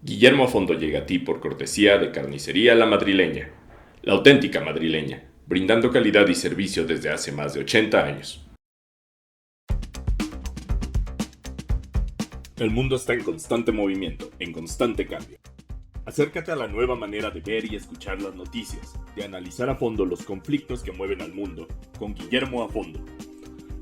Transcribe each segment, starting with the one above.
Guillermo a Fondo llega a ti por cortesía de Carnicería La Madrileña, la auténtica madrileña, brindando calidad y servicio desde hace más de 80 años. El mundo está en constante movimiento, en constante cambio. Acércate a la nueva manera de ver y escuchar las noticias, de analizar a fondo los conflictos que mueven al mundo, con Guillermo a Fondo.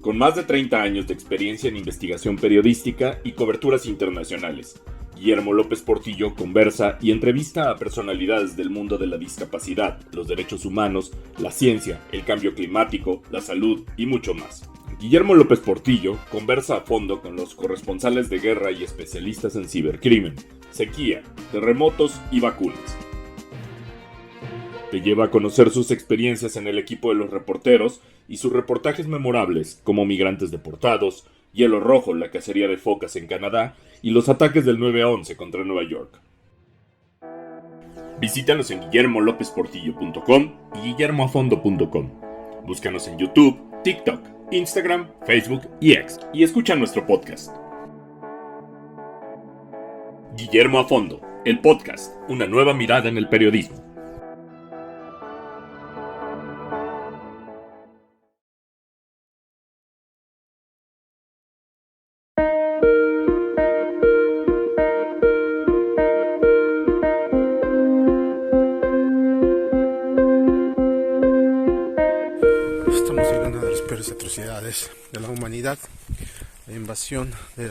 Con más de 30 años de experiencia en investigación periodística y coberturas internacionales, Guillermo López Portillo conversa y entrevista a personalidades del mundo de la discapacidad, los derechos humanos, la ciencia, el cambio climático, la salud y mucho más. Guillermo López Portillo conversa a fondo con los corresponsales de guerra y especialistas en cibercrimen, sequía, terremotos y vacunas. Te lleva a conocer sus experiencias en el equipo de los reporteros y sus reportajes memorables como Migrantes Deportados, Hielo Rojo, la cacería de focas en Canadá y los ataques del 9/11 contra Nueva York. Visítanos en guillermolopesportillo.com y guillermoafondo.com. Búscanos en YouTube, TikTok, Instagram, Facebook y X y escucha nuestro podcast. Guillermo a Fondo, el podcast, una nueva mirada en el periodismo. Estamos viendo una de las peores atrocidades de la humanidad, la invasión de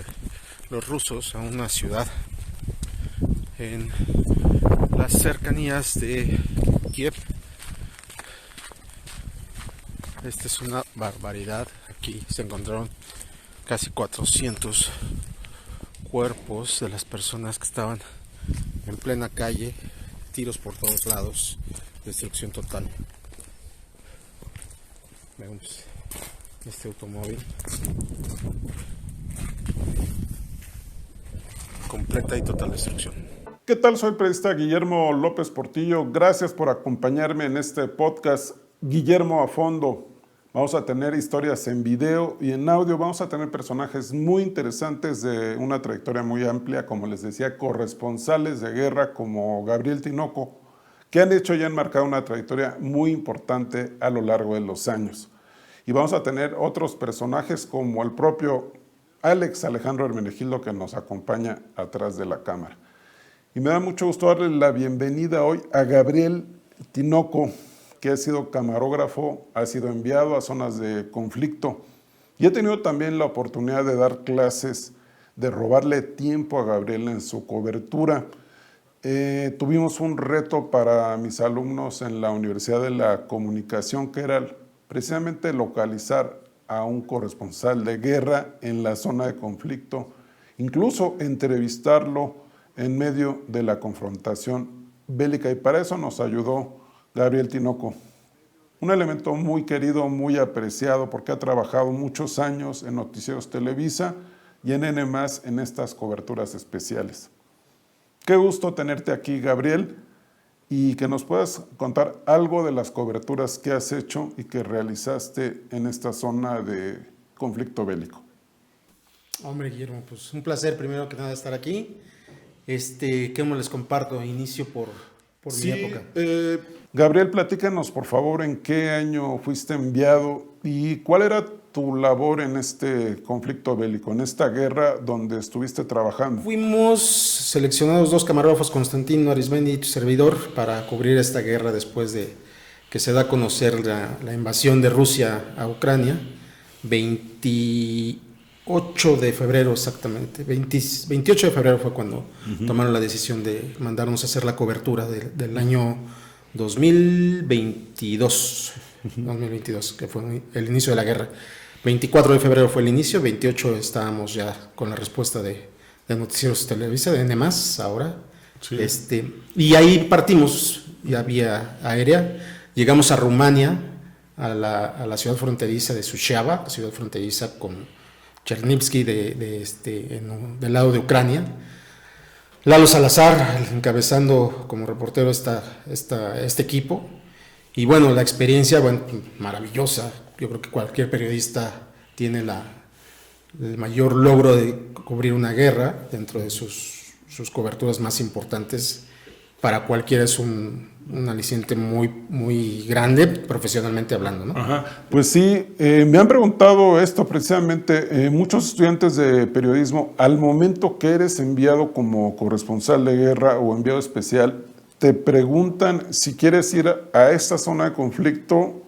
los rusos a una ciudad en las cercanías de Kiev. Esta es una barbaridad. Aquí se encontraron casi 400 cuerpos de las personas que estaban en plena calle, tiros por todos lados, destrucción total. Vemos este automóvil, completa y total destrucción. ¿Qué tal? Soy el periodista Guillermo López Portillo. Gracias por acompañarme en este podcast Guillermo a Fondo. Vamos a tener historias en video y en audio. Vamos a tener personajes muy interesantes de una trayectoria muy amplia, como les decía, corresponsales de guerra como Gabriel Tinoco, que han hecho y han marcado una trayectoria muy importante a lo largo de los años. Y vamos a tener otros personajes como el propio Alejandro Hermenegildo, que nos acompaña atrás de la cámara. Y me da mucho gusto darle la bienvenida hoy a Gabriel Tinoco, que ha sido camarógrafo, ha sido enviado a zonas de conflicto y he tenido también la oportunidad de dar clases, de robarle tiempo a Gabriel en su cobertura. Tuvimos un reto para mis alumnos en la Universidad de la Comunicación, que era precisamente localizar a un corresponsal de guerra en la zona de conflicto, incluso entrevistarlo en medio de la confrontación bélica, y para eso nos ayudó Gabriel Tinoco, un elemento muy querido, muy apreciado, porque ha trabajado muchos años en Noticieros Televisa y en N+, en estas coberturas especiales. Qué gusto tenerte aquí, Gabriel, y que nos puedas contar algo de las coberturas que has hecho y que realizaste en esta zona de conflicto bélico. Hombre, Guillermo, pues un placer primero que nada estar aquí. ¿Cómo les comparto? Inicio por mi época. Gabriel, platícanos por favor en qué año fuiste enviado y cuál era tu labor en este conflicto bélico, en esta guerra donde estuviste trabajando. Fuimos seleccionados 2 camarógrafos, Constantino Arizmendi y tu servidor, para cubrir esta guerra después de que se da a conocer la invasión de Rusia a Ucrania, 28 de febrero exactamente, 28 de febrero fue cuando tomaron la decisión de mandarnos a hacer la cobertura del año 2022, que fue el inicio de la guerra. 24 de febrero fue el inicio, 28 estábamos ya con la respuesta de Noticieros Televisa, de N+, ahora. Sí. Y ahí partimos, ya vía aérea, llegamos a Rumania, a la ciudad fronteriza de Suceava, la ciudad fronteriza con Chernivtsi del lado de Ucrania. Lalo Salazar encabezando como reportero este equipo. Y bueno, la experiencia, maravillosa. Yo creo que cualquier periodista tiene el mayor logro de cubrir una guerra dentro de sus sus coberturas más importantes. Para cualquiera es un aliciente muy, muy grande, profesionalmente hablando, ¿no? Ajá. Pues sí, me han preguntado esto precisamente muchos estudiantes de periodismo. Al momento que eres enviado como corresponsal de guerra o enviado especial, te preguntan si quieres ir a esta zona de conflicto.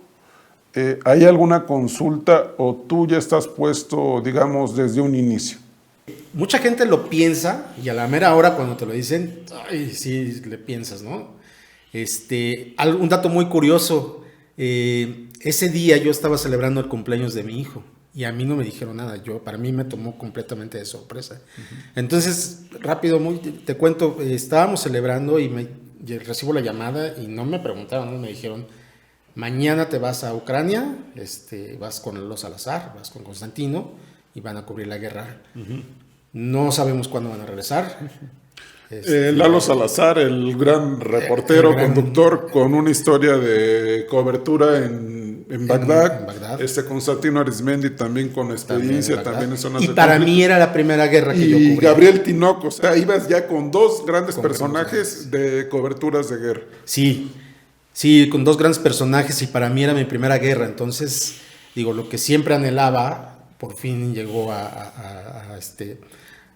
¿Hay alguna consulta o tú ya estás puesto, digamos, desde un inicio? Mucha gente lo piensa y a la mera hora cuando te lo dicen, ay, sí, le piensas, ¿no? Un dato muy curioso, ese día yo estaba celebrando el cumpleaños de mi hijo y a mí no me dijeron nada, para mí me tomó completamente de sorpresa. Entonces, rápido, te cuento, estábamos celebrando y recibo la llamada y no me preguntaron, no me dijeron, mañana te vas a Ucrania, vas con los Salazar, vas con Constantino y van a cubrir la guerra. No sabemos cuándo van a regresar. Lalo Salazar, el gran reportero, conductor, con una historia de cobertura en Bagdad. Constantino Arizmendi también con experiencia, también en zonas de conflicto. Para mí era la primera guerra que yo cubrí. Y Gabriel Tinoco, o sea, ibas ya con dos grandes personajes de coberturas de guerra. Sí, con dos grandes personajes y para mí era mi primera guerra. Entonces, lo que siempre anhelaba, por fin llegó a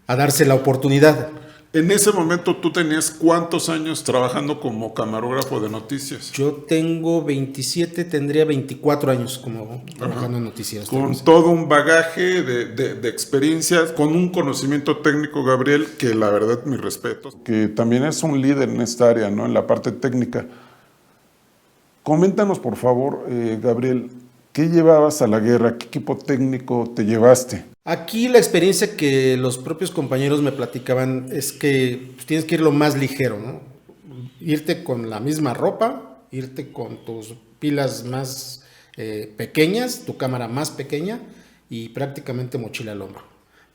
darse la oportunidad. En ese momento, ¿tú tenías cuántos años trabajando como camarógrafo de noticias? Yo tengo 27, tendría 24 años como trabajando en noticias. Con todo un bagaje de experiencias, con un conocimiento técnico, Gabriel, que la verdad, mi respeto. Que también es un líder en esta área, ¿no? En la parte técnica. Coméntanos, por favor, Gabriel, ¿qué llevabas a la guerra? ¿Qué equipo técnico te llevaste? Aquí la experiencia que los propios compañeros me platicaban es que tienes que ir lo más ligero, ¿no? Irte con la misma ropa, irte con tus pilas más pequeñas, tu cámara más pequeña y prácticamente mochila al hombro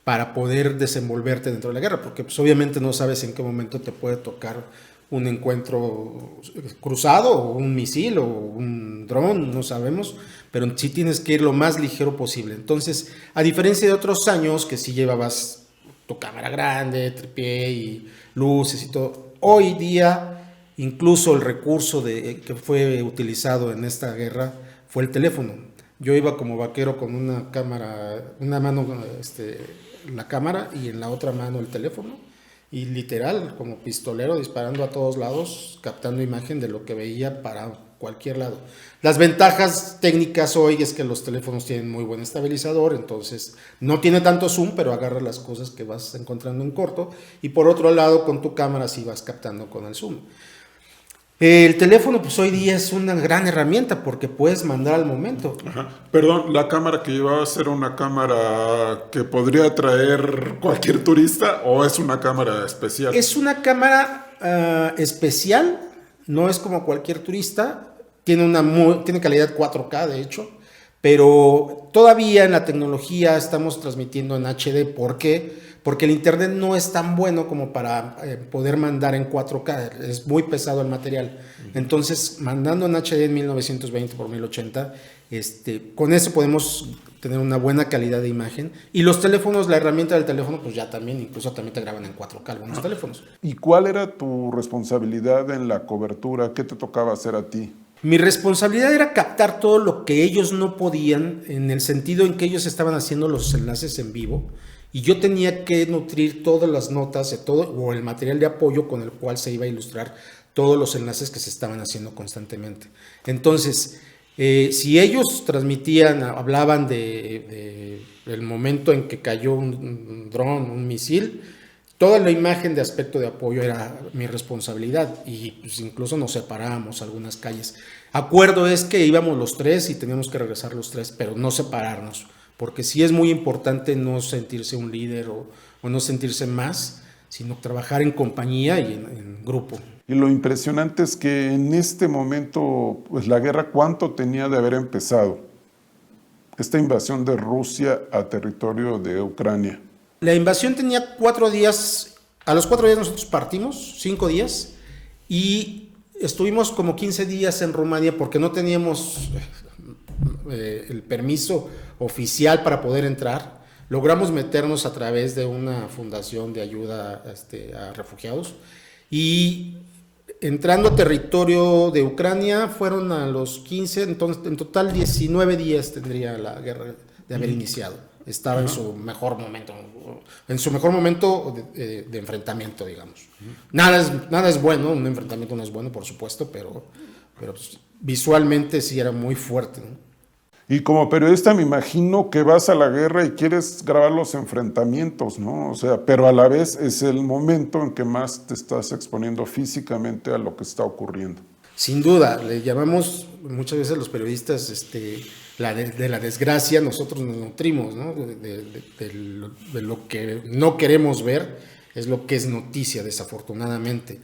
para poder desenvolverte dentro de la guerra, porque pues, obviamente no sabes en qué momento te puede tocar un encuentro cruzado o un misil o un dron, no sabemos, pero sí tienes que ir lo más ligero posible. Entonces, a diferencia de otros años que sí llevabas tu cámara grande, tripié y luces y todo, hoy día incluso el recurso que fue utilizado en esta guerra fue el teléfono. Yo iba como vaquero con una cámara, una mano la cámara y en la otra mano el teléfono. Y literal, como pistolero, disparando a todos lados, captando imagen de lo que veía para cualquier lado. Las ventajas técnicas hoy es que los teléfonos tienen muy buen estabilizador, entonces no tiene tanto zoom, pero agarra las cosas que vas encontrando en corto. Y por otro lado, con tu cámara sí vas captando con el zoom. El teléfono, pues hoy día es una gran herramienta porque puedes mandar al momento. Ajá. Perdón, ¿la cámara que llevabas era una cámara que podría traer cualquier turista o es una cámara especial? Es una cámara especial, no es como cualquier turista, tiene calidad 4K de hecho, pero todavía en la tecnología estamos transmitiendo en HD. ¿Por qué? Porque el internet no es tan bueno como para poder mandar en 4K, es muy pesado el material. Entonces, mandando en HD en 1920 por 1080, con eso podemos tener una buena calidad de imagen. Y los teléfonos, la herramienta del teléfono, pues ya también, incluso también te graban en 4K algunos teléfonos. ¿Y cuál era tu responsabilidad en la cobertura? ¿Qué te tocaba hacer a ti? Mi responsabilidad era captar todo lo que ellos no podían, en el sentido en que ellos estaban haciendo los enlaces en vivo. Y yo tenía que nutrir todas las notas de todo, o el material de apoyo con el cual se iba a ilustrar todos los enlaces que se estaban haciendo constantemente. Entonces, si ellos transmitían, hablaban del momento en que cayó un dron, un misil, toda la imagen de aspecto de apoyo era mi responsabilidad y pues, incluso nos separábamos algunas calles. Acuerdo es que íbamos los tres y teníamos que regresar los tres, pero no separarnos. Porque sí es muy importante no sentirse un líder o no sentirse más, sino trabajar en compañía y en grupo. Y lo impresionante es que en este momento, pues la guerra, ¿cuánto tenía de haber empezado? Esta invasión de Rusia a territorio de Ucrania. La invasión tenía 4 días, a los 4 días nosotros partimos, 5 días, y estuvimos como 15 días en Rumania porque no teníamos el permiso oficial para poder entrar, logramos meternos a través de una fundación de ayuda a refugiados y entrando a territorio de Ucrania fueron a los 15, entonces en total 19 días tendría la guerra de haber iniciado. Estaba en su mejor momento de enfrentamiento, digamos. Nada es bueno, un enfrentamiento no es bueno, por supuesto, pero pues, visualmente sí era muy fuerte, ¿no? Y como periodista me imagino que vas a la guerra y quieres grabar los enfrentamientos, ¿no? O sea, pero a la vez es el momento en que más te estás exponiendo físicamente a lo que está ocurriendo. Sin duda, le llamamos muchas veces los periodistas de la desgracia, nosotros nos nutrimos, ¿no? De lo que no queremos ver, es lo que es noticia, desafortunadamente.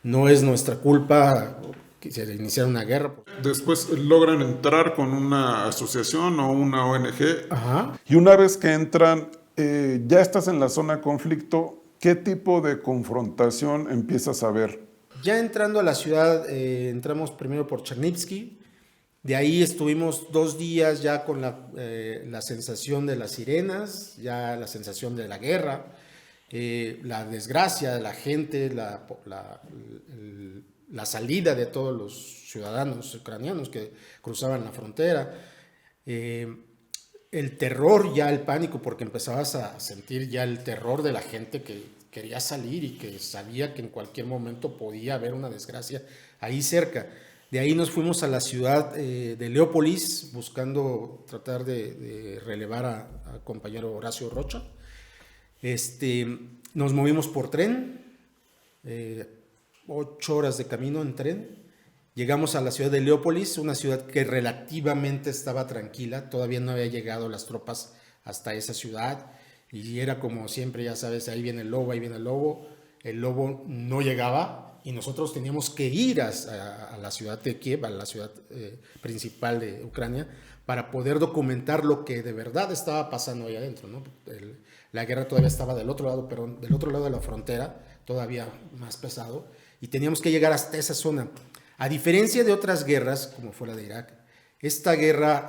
No es nuestra culpa que se iniciara una guerra. Después logran entrar con una asociación o una ONG. Ajá. Y una vez que entran, ya estás en la zona de conflicto, ¿qué tipo de confrontación empiezas a ver? Ya entrando a la ciudad, entramos primero por Chernivtsi. De ahí estuvimos 2 días ya con la sensación de las sirenas, ya la sensación de la guerra, la desgracia de la gente, la salida de todos los ciudadanos ucranianos que cruzaban la frontera, el terror, ya el pánico, porque empezabas a sentir ya el terror de la gente que quería salir y que sabía que en cualquier momento podía haber una desgracia ahí cerca. De ahí nos fuimos a la ciudad de Leópolis, buscando tratar de relevar a compañero Horacio Rocha. Nos movimos por tren, 8 horas de camino en tren. Llegamos a la ciudad de Leópolis, una ciudad que relativamente estaba tranquila, todavía no había llegado las tropas hasta esa ciudad y era como siempre, ya sabes, ahí viene el lobo, el lobo no llegaba y nosotros teníamos que ir a la ciudad de Kiev, a la ciudad principal de Ucrania, para poder documentar lo que de verdad estaba pasando ahí adentro, ¿no? La guerra todavía estaba del otro lado, pero del otro lado de la frontera, todavía más pesado, y teníamos que llegar hasta esa zona. A diferencia de otras guerras, como fue la de Irak, esta guerra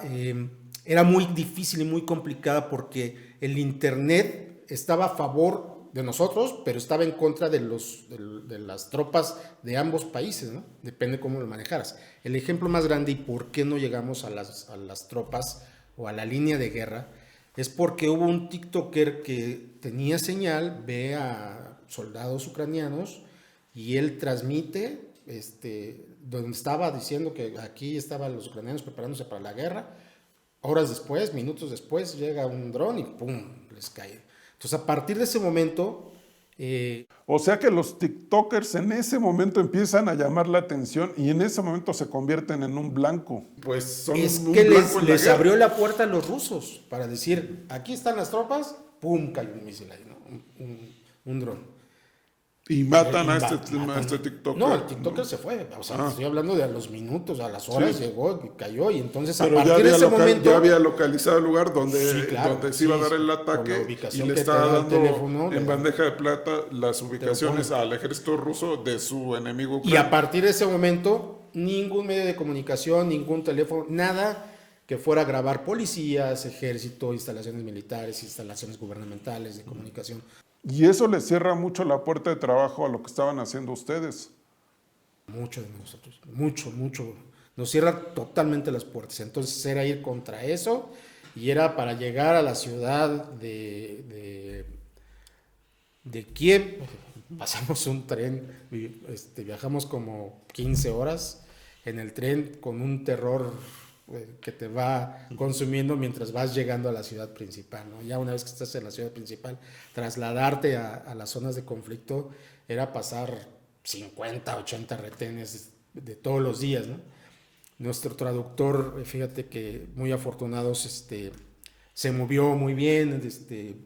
era muy difícil y muy complicada porque el internet estaba a favor de nosotros, pero estaba en contra de las tropas de ambos países, ¿no? Depende cómo lo manejaras. El ejemplo más grande y por qué no llegamos a las tropas o a la línea de guerra es porque hubo un TikToker que tenía señal, ve a soldados ucranianos y él transmite donde estaba diciendo que aquí estaban los ucranianos preparándose para la guerra. Horas después, minutos después, llega un dron y ¡pum!, les cae. Entonces, a partir de ese momento... O sea que los TikTokers en ese momento empiezan a llamar la atención y en ese momento se convien en un blanco. Pues son es un que blanco en la les guerra. abrió la puerta a los rusos para decir, aquí están las tropas, ¡pum!, cayó un misil ahí, ¿no? Un dron. Y matan a este TikToker. No, el TikToker se fue. O sea, estoy hablando de a los minutos, a las horas, sí. llegó y cayó. Y entonces, pero a partir de ese momento. Ya había localizado el lugar donde, sí, claro, donde se iba a dar el ataque y le estaba dando teléfono, en bandeja de plata las ubicaciones al ejército ruso de su enemigo ucraniano. Y a partir de ese momento, ningún medio de comunicación, ningún teléfono, nada que fuera a grabar policías, ejército, instalaciones militares, instalaciones gubernamentales de comunicación. Y eso les cierra mucho la puerta de trabajo a lo que estaban haciendo ustedes. Mucho de nosotros, mucho. Nos cierra totalmente las puertas. Entonces era ir contra eso y era para llegar a la ciudad de Kiev. Pasamos un tren, viajamos como 15 horas en el tren con un terror que te va consumiendo mientras vas llegando a la ciudad principal, ¿no? Ya una vez que estás en la ciudad principal, trasladarte a las zonas de conflicto era pasar 50, 80 retenes de todos los días, ¿no? Nuestro traductor, fíjate que muy afortunados, se movió muy bien,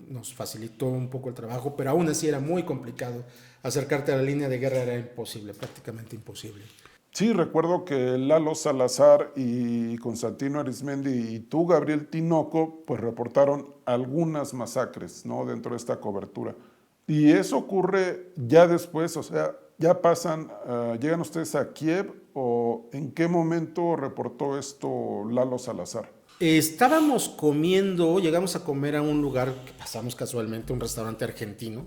nos facilitó un poco el trabajo, pero aún así era muy complicado. Acercarte a la línea de guerra era imposible, prácticamente imposible. Sí, recuerdo que Lalo Salazar y Constantino Arismendi y tú, Gabriel Tinoco, pues reportaron algunas masacres, ¿no?, dentro de esta cobertura. Y eso ocurre ya después, o sea, ya pasan, ¿llegan ustedes a Kiev o en qué momento reportó esto Lalo Salazar? Estábamos comiendo, llegamos a comer a un lugar que pasamos casualmente, un restaurante argentino,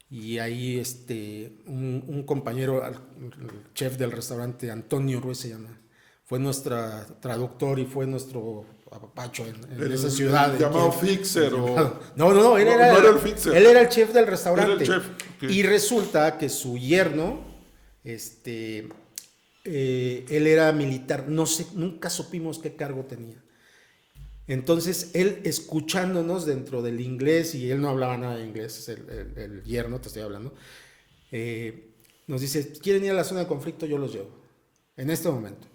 y ahí un compañero, el chef del restaurante, Antonio Ruiz se llama, fue nuestro traductor y fue nuestro apapacho en esa ciudad. Llamado Fixer o... No, él era, no era el Fixer. Él era el chef del restaurante. Era el chef. Okay. Y resulta que su yerno, él era militar, no sé, nunca supimos qué cargo tenía. Entonces, él escuchándonos dentro del inglés, y él no hablaba nada de inglés, el yerno, te estoy hablando, nos dice, ¿quieren ir a la zona de conflicto? Yo los llevo, en este momento.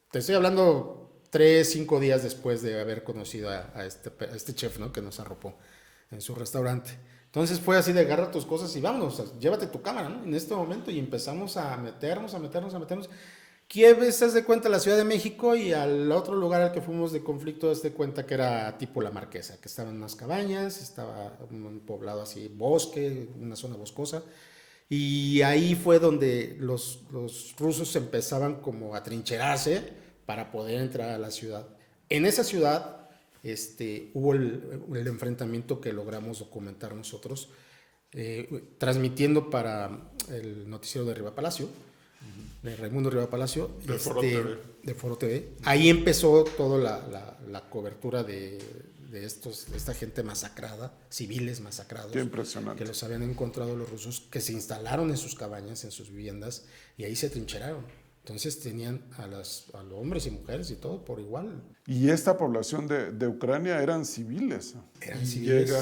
Te estoy hablando 3-5 días después de haber conocido a este chef, ¿no? Que nos arropó en su restaurante. Entonces fue así de agarra tus cosas y vámonos, llévate tu cámara, ¿no? En este momento, y empezamos a meternos. Kiev, haz de cuenta, la Ciudad de México, y al otro lugar al que fuimos de conflicto, haz de cuenta que era tipo La Marquesa, que estaban unas cabañas, estaba un poblado así, bosque, una zona boscosa, y ahí fue donde los rusos empezaban como a trincherarse para poder entrar a la ciudad. En esa ciudad hubo el enfrentamiento que logramos documentar nosotros, transmitiendo para el noticiero de Riva Palacio, de Raimundo Riva Palacio, de Foro TV. De Foro TV. Ahí empezó toda la cobertura de esta gente masacrada, civiles masacrados. Qué impresionante. Que los habían encontrado los rusos, que se instalaron en sus cabañas, en sus viviendas, y ahí se trincheraron. Entonces tenían a los hombres y mujeres y todo por igual. Y esta población de Ucrania eran civiles. Eran civiles.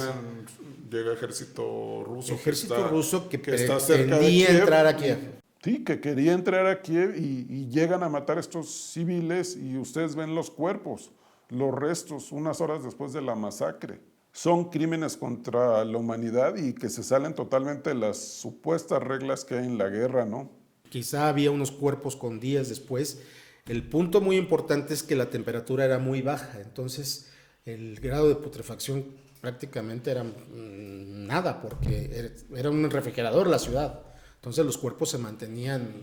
Llega ejército ruso. Ejército ruso que está cerca de pretendía Kiev. entrar a Kiev. Sí, que quería entrar a Kiev y llegan a matar a estos civiles, y ustedes ven los cuerpos, los restos, unas horas después de la masacre. Son crímenes contra la humanidad y que se salen totalmente de las supuestas reglas que hay en la guerra, ¿no? Quizá había unos cuerpos con días después. El punto muy importante es que la temperatura era muy baja, entonces el grado de putrefacción prácticamente era nada, porque era un refrigerador la ciudad. Entonces los cuerpos se mantenían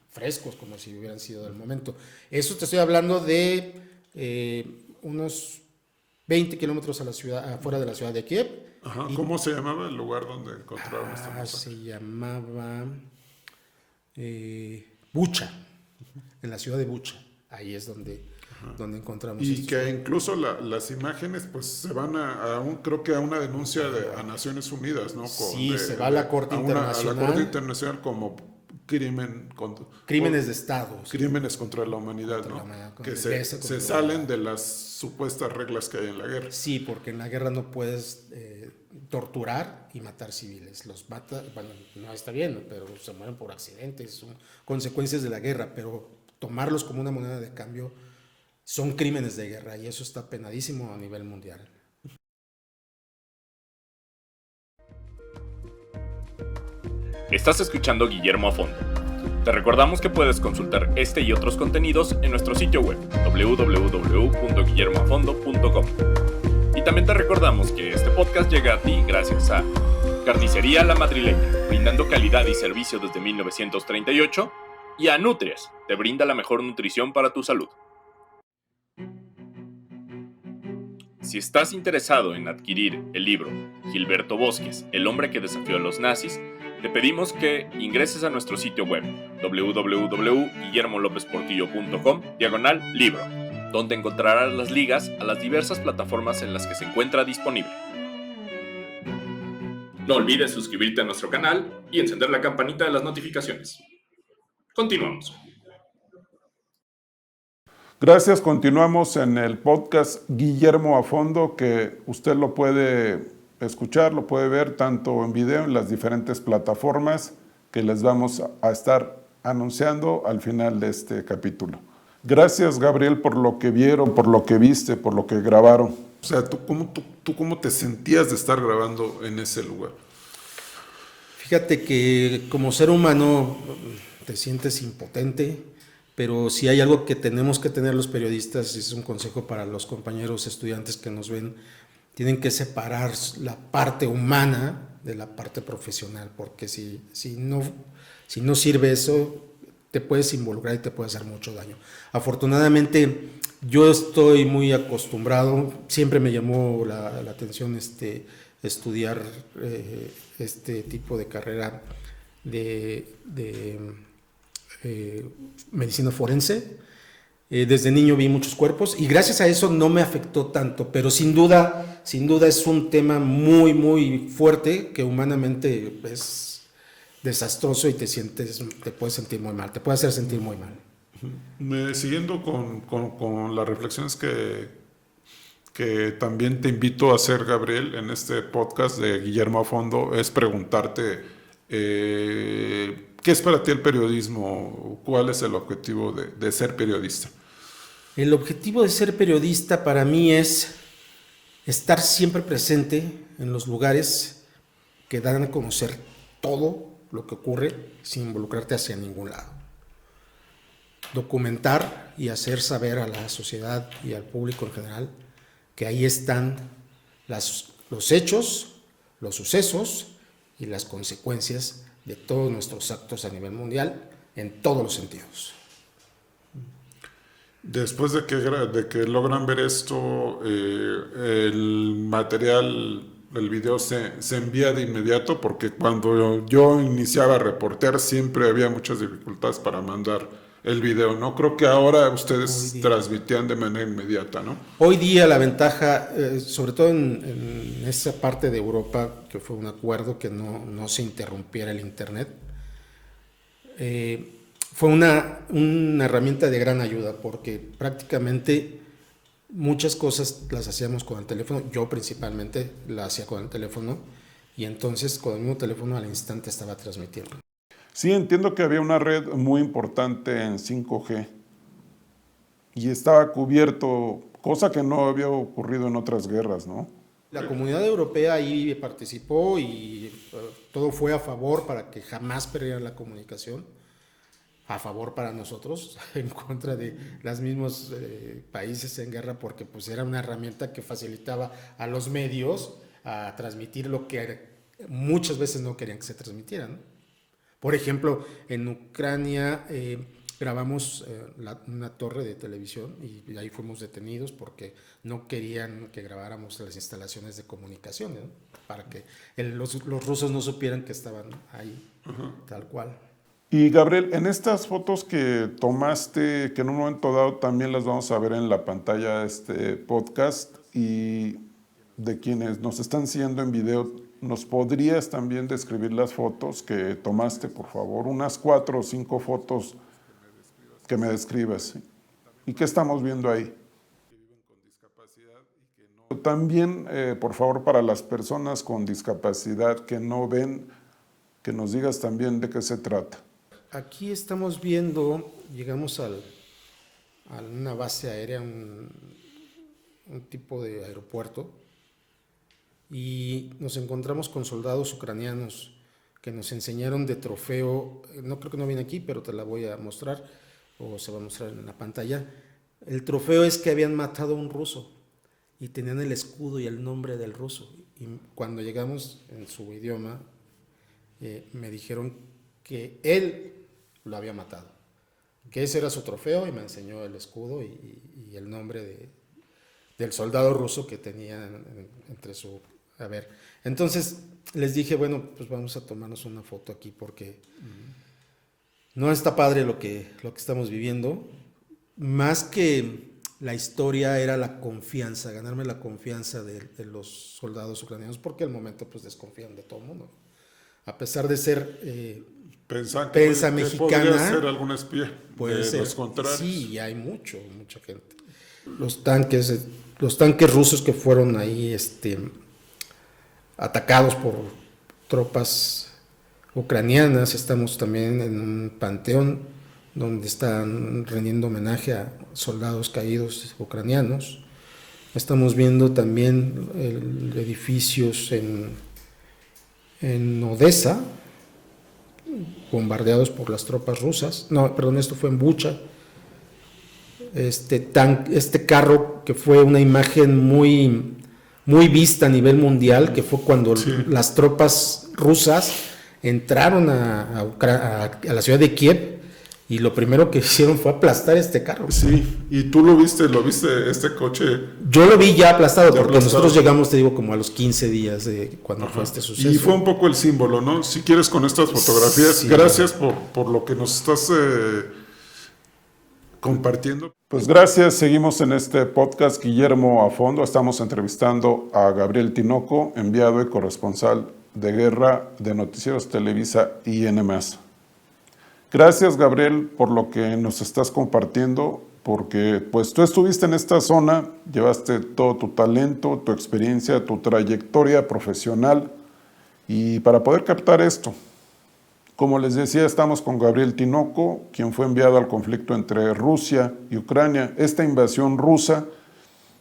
frescos como si hubieran sido del momento. Eso te estoy hablando de unos 20 kilómetros afuera de la ciudad de Kiev. Ajá. ¿Cómo se llamaba el lugar donde encontraron esta masacre? Se llamaba Bucha, en la ciudad de Bucha. Ahí es donde encontramos. Y que incluso las imágenes pues se van creo que a una denuncia a Naciones Unidas, ¿no? Se va a la Corte Internacional. A la Corte Internacional como crímenes de Estado. Crímenes contra la humanidad, ¿no? Que se salen de las supuestas reglas que hay en la guerra. Sí, porque en la guerra no puedes torturar y matar civiles. Los mata, bueno, no está bien, pero se mueren por accidentes, son consecuencias de la guerra, pero tomarlos como una moneda de cambio son crímenes de guerra, y eso está penadísimo a nivel mundial. Estás escuchando Guillermo a Fondo. Te recordamos que puedes consultar este y otros contenidos en nuestro sitio web www.guillermoafondo.com. Y también te recordamos que este podcast llega a ti gracias a Carnicería La Madrileña, brindando calidad y servicio desde 1938, y a Nutrias, te brinda la mejor nutrición para tu salud. Si estás interesado en adquirir el libro Gilberto Bosques, el hombre que desafió a los nazis, te pedimos que ingreses a nuestro sitio web www.guillermolopesportillo.com/libro, donde encontrarás las ligas a las diversas plataformas en las que se encuentra disponible. No olvides suscribirte a nuestro canal y encender la campanita de las notificaciones. Continuamos. Gracias, continuamos en el podcast Guillermo a Fondo, que usted lo puede escuchar, lo puede ver tanto en video en las diferentes plataformas que les vamos a estar anunciando al final de este capítulo. Gracias, Gabriel, por lo que vieron, por lo que viste, por lo que grabaron. O sea, ¿tú cómo te sentías de estar grabando en ese lugar? Fíjate que como ser humano te sientes impotente, pero si hay algo que tenemos que tener los periodistas, es un consejo para los compañeros estudiantes que nos ven, tienen que separar la parte humana de la parte profesional, porque si no sirve eso, te puedes involucrar y te puede hacer mucho daño. Afortunadamente, yo estoy muy acostumbrado, siempre me llamó la atención estudiar este tipo de carrera de medicina forense. Desde niño vi muchos cuerpos y gracias a eso no me afectó tanto, pero sin duda es un tema muy, muy fuerte que humanamente es desastroso y te puedes sentir muy mal, te puede hacer sentir muy mal. Siguiendo con las reflexiones que también te invito a hacer, Gabriel, en este podcast de Guillermo a Fondo, es preguntarte ¿qué es para ti el periodismo? ¿Cuál es el objetivo de ser periodista? El objetivo de ser periodista para mí es estar siempre presente en los lugares que dan a conocer todo lo que ocurre sin involucrarte hacia ningún lado. Documentar y hacer saber a la sociedad y al público en general que ahí están los hechos, los sucesos y las consecuencias de todos nuestros actos a nivel mundial en todos los sentidos. Después de que logran ver esto, el material, el video se envía de inmediato, porque cuando yo iniciaba a reportear siempre había muchas dificultades para mandar el video, ¿no? Creo que ahora ustedes transmitían de manera inmediata, ¿no? Hoy día la ventaja, sobre todo en esa parte de Europa, que fue un acuerdo que no se interrumpiera el internet, fue una herramienta de gran ayuda, porque prácticamente muchas cosas las hacíamos con el teléfono. Yo principalmente la hacía con el teléfono y entonces con el mismo teléfono al instante estaba transmitiendo. Sí, entiendo que había una red muy importante en 5G y estaba cubierto, cosa que no había ocurrido en otras guerras, ¿no? La comunidad europea ahí participó y todo fue a favor para que jamás perdieran la comunicación. A favor para nosotros, en contra de los mismos países en guerra, porque pues era una herramienta que facilitaba a los medios a transmitir lo que muchas veces no querían que se transmitiera, ¿no? Por ejemplo, en Ucrania grabamos una torre de televisión y ahí fuimos detenidos porque no querían que grabáramos las instalaciones de comunicación, ¿no? Para que los rusos no supieran que estaban ahí, tal cual. Y Gabriel, en estas fotos que tomaste, que en un momento dado también las vamos a ver en la pantalla de este podcast, y de quienes nos están siguiendo en video, ¿nos podrías también describir las fotos que tomaste, por favor? Unas 4 o 5 fotos que me describas. ¿Y qué estamos viendo ahí? También, por favor, para las personas con discapacidad que no ven, que nos digas también de qué se trata. Aquí estamos viendo, llegamos a una base aérea, un tipo de aeropuerto, y nos encontramos con soldados ucranianos que nos enseñaron de trofeo, no creo que no viene aquí, pero te la voy a mostrar, o se va a mostrar en la pantalla. El trofeo es que habían matado a un ruso y tenían el escudo y el nombre del ruso. Y cuando llegamos en su idioma, me dijeron que él lo había matado, que ese era su trofeo, y me enseñó el escudo y el nombre del soldado ruso que tenía entre su... A ver, entonces les dije, bueno, pues vamos a tomarnos una foto aquí porque no está padre lo que estamos viviendo. Más que la historia era la confianza, ganarme la confianza de los soldados ucranianos, porque al momento pues desconfían de todo el mundo. A pesar de ser prensa mexicana, podría ser algún espía, puede ser. Los contrarios. Sí, hay mucha gente. Los tanques rusos que fueron ahí atacados por tropas ucranianas. Estamos también en un panteón donde están rindiendo homenaje a soldados caídos ucranianos. Estamos viendo también edificios en Odessa, bombardeados por las tropas rusas. No, perdón, esto fue en Bucha. Este carro que fue una imagen muy, muy vista a nivel mundial, que fue cuando las tropas rusas entraron a la ciudad de Kiev y lo primero que hicieron fue aplastar este carro. Sí, y tú lo viste este coche. Yo lo vi ya aplastado, Ya porque aplastado. nosotros llegamos, te digo, como a los 15 días de cuando fue este suceso. Y fue un poco el símbolo, ¿no? Si quieres con estas fotografías, Sí. gracias por lo que nos estás compartiendo. Pues gracias, seguimos en este podcast Guillermo a Fondo. Estamos entrevistando a Gabriel Tinoco, enviado y corresponsal de guerra de Noticieros Televisa y N+. Gracias, Gabriel, por lo que nos estás compartiendo, porque pues tú estuviste en esta zona, llevaste todo tu talento, tu experiencia, tu trayectoria profesional, y para poder captar esto, como les decía, estamos con Gabriel Tinoco, quien fue enviado al conflicto entre Rusia y Ucrania, esta invasión rusa,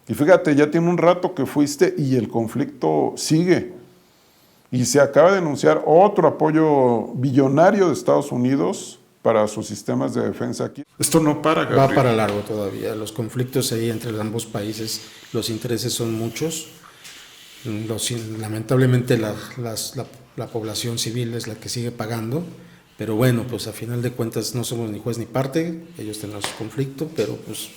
y fíjate, ya tiene un rato que fuiste y el conflicto sigue. Y se acaba de anunciar otro apoyo billonario de Estados Unidos para sus sistemas de defensa aquí. Esto no para, Gabriel. Va para largo todavía. Los conflictos ahí entre ambos países, los intereses son muchos. Lamentablemente la población civil es la que sigue pagando. Pero bueno, pues a final de cuentas no somos ni juez ni parte. Ellos tienen su conflicto, pero pues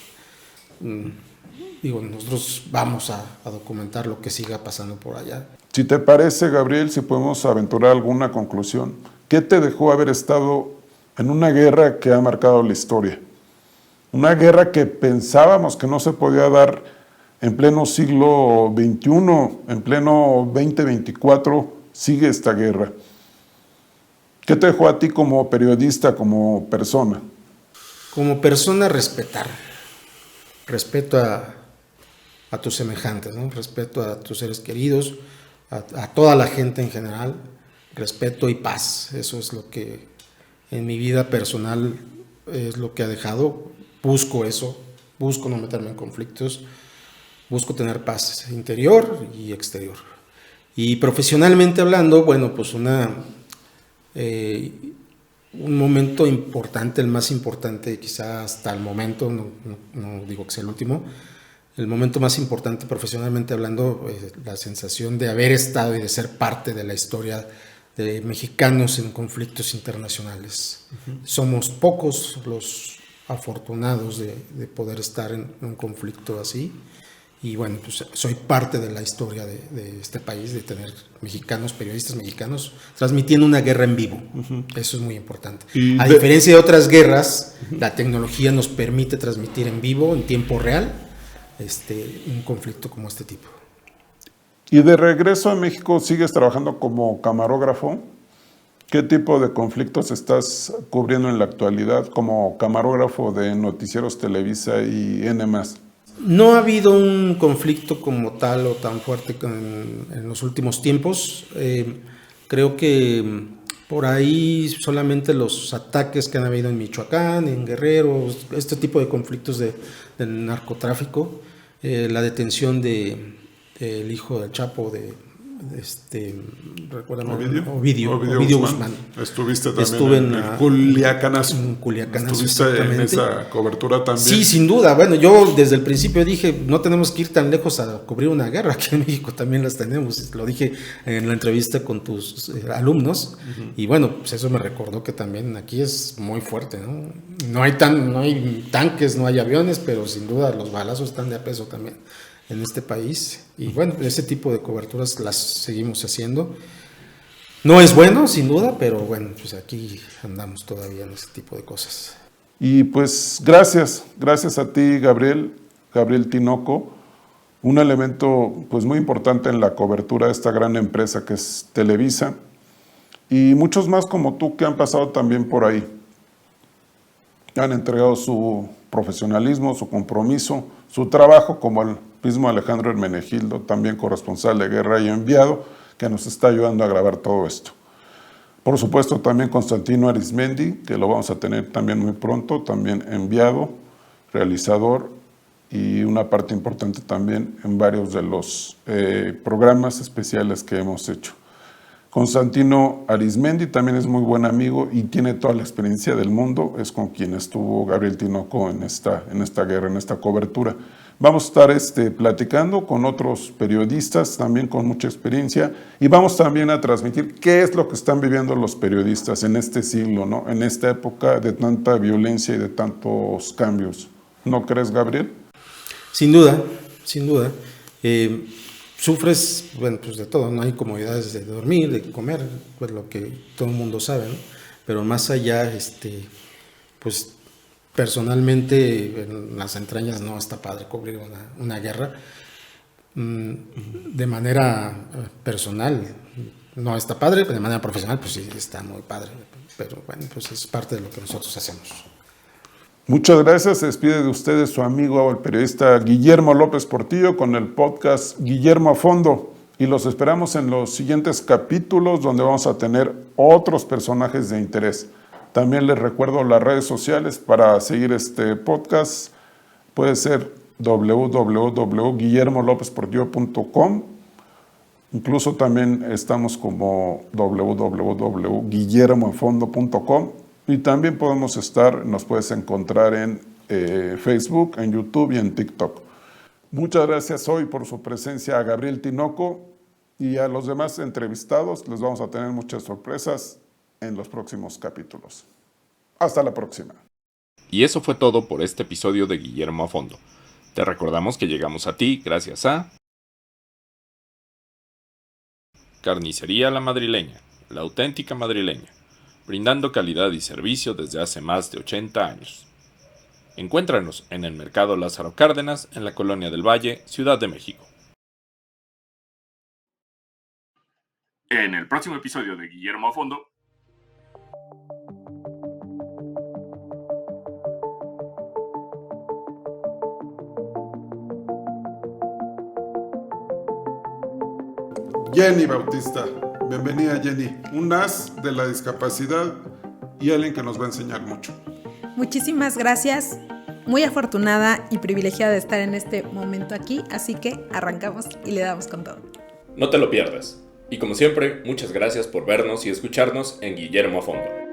nosotros vamos a documentar lo que siga pasando por allá. Si te parece, Gabriel, si podemos aventurar alguna conclusión, ¿qué te dejó haber estado en una guerra que ha marcado la historia? Una guerra que pensábamos que no se podía dar en pleno siglo XXI, en pleno 2024, sigue esta guerra. ¿Qué te dejó a ti como periodista, como persona? Como persona, respetar. Respeto a tus semejantes, ¿no? Respeto a tus seres queridos, a toda la gente en general. Respeto y paz. Eso es lo que en mi vida personal es lo que ha dejado. Busco eso, busco no meterme en conflictos, busco tener paz interior y exterior. Y profesionalmente hablando, bueno, pues un momento importante, el más importante quizá hasta el momento, no digo que sea el último, el momento más importante profesionalmente hablando, la sensación de haber estado y de ser parte de la historia de mexicanos en conflictos internacionales. Somos pocos los afortunados de poder estar en un conflicto así, y bueno, pues soy parte de la historia de este país, de tener mexicanos, periodistas mexicanos, transmitiendo una guerra en vivo. Eso es muy importante. A diferencia de otras guerras, la tecnología nos permite transmitir en vivo, en tiempo real, un conflicto como este tipo. Y de regreso a México, ¿sigues trabajando como camarógrafo? ¿Qué tipo de conflictos estás cubriendo en la actualidad como camarógrafo de Noticieros Televisa y N+? No ha habido un conflicto como tal o tan fuerte en los últimos tiempos. Creo que por ahí solamente los ataques que han habido en Michoacán, en Guerrero, este tipo de conflictos de narcotráfico, la detención del hijo del Chapo, Ovidio Guzmán. Estuviste también Estuve en Culiacanazo. En Culiacanazo, ¿Estuviste en esa cobertura también? Sí, sin duda. Bueno, yo desde el principio dije, no tenemos que ir tan lejos a cubrir una guerra, aquí en México también las tenemos. Lo dije en la entrevista con tus alumnos, y bueno, pues eso me recordó que también aquí es muy fuerte, ¿no? No hay tanques, no hay aviones, pero sin duda los balazos están de a peso también en este país. Y bueno, ese tipo de coberturas las seguimos haciendo. No es bueno, sin duda, pero bueno, pues aquí andamos todavía en ese tipo de cosas. Y pues gracias a ti, Gabriel Tinoco, un elemento pues muy importante en la cobertura de esta gran empresa que es Televisa, y muchos más como tú que han pasado también por ahí. Han entregado su profesionalismo, su compromiso, su trabajo, como el mismo Alejandro Hermenegildo, también corresponsal de guerra y enviado, que nos está ayudando a grabar todo esto. Por supuesto, también Constantino Arismendi, que lo vamos a tener también muy pronto, también enviado, realizador, y una parte importante también en varios de los programas especiales que hemos hecho. Constantino Arismendi también es muy buen amigo y tiene toda la experiencia del mundo, es con quien estuvo Gabriel Tinoco en esta guerra, en esta cobertura. Vamos a estar platicando con otros periodistas, también con mucha experiencia, y vamos también a transmitir qué es lo que están viviendo los periodistas en este siglo, ¿no? En esta época de tanta violencia y de tantos cambios. ¿No crees, Gabriel? Sin duda, sin duda. Sufres, bueno, pues de todo, no hay comodidades de dormir, de comer, pues lo que todo el mundo sabe, ¿no? Pero más allá, pues personalmente en las entrañas no está padre cubrir una guerra. De manera personal no está padre, pero de manera profesional pues sí está muy padre. Pero bueno, pues es parte de lo que nosotros hacemos. Muchas gracias. Se despide de ustedes su amigo, el periodista Guillermo López Portillo, con el podcast Guillermo a Fondo. Y los esperamos en los siguientes capítulos, donde vamos a tener otros personajes de interés. También les recuerdo las redes sociales para seguir este podcast. Puede ser www.guillermolopesportillo.com. Incluso también estamos como www.guillermoafondo.com. Y también nos puedes encontrar en Facebook, en YouTube y en TikTok. Muchas gracias hoy por su presencia a Gabriel Tinoco, y a los demás entrevistados les vamos a tener muchas sorpresas en los próximos capítulos. Hasta la próxima. Y eso fue todo por este episodio de Guillermo a Fondo. Te recordamos que llegamos a ti gracias a Carnicería La Madrileña, la auténtica madrileña, brindando calidad y servicio desde hace más de 80 años. Encuéntranos en el Mercado Lázaro Cárdenas, en la Colonia del Valle, Ciudad de México. En el próximo episodio de Guillermo a Fondo. Jenny Bautista. Bienvenida, Jenny. Un as de la discapacidad y alguien que nos va a enseñar mucho. Muchísimas gracias. Muy afortunada y privilegiada de estar en este momento aquí, así que arrancamos y le damos con todo. No te lo pierdas. Y como siempre, muchas gracias por vernos y escucharnos en Guillermo a Fondo.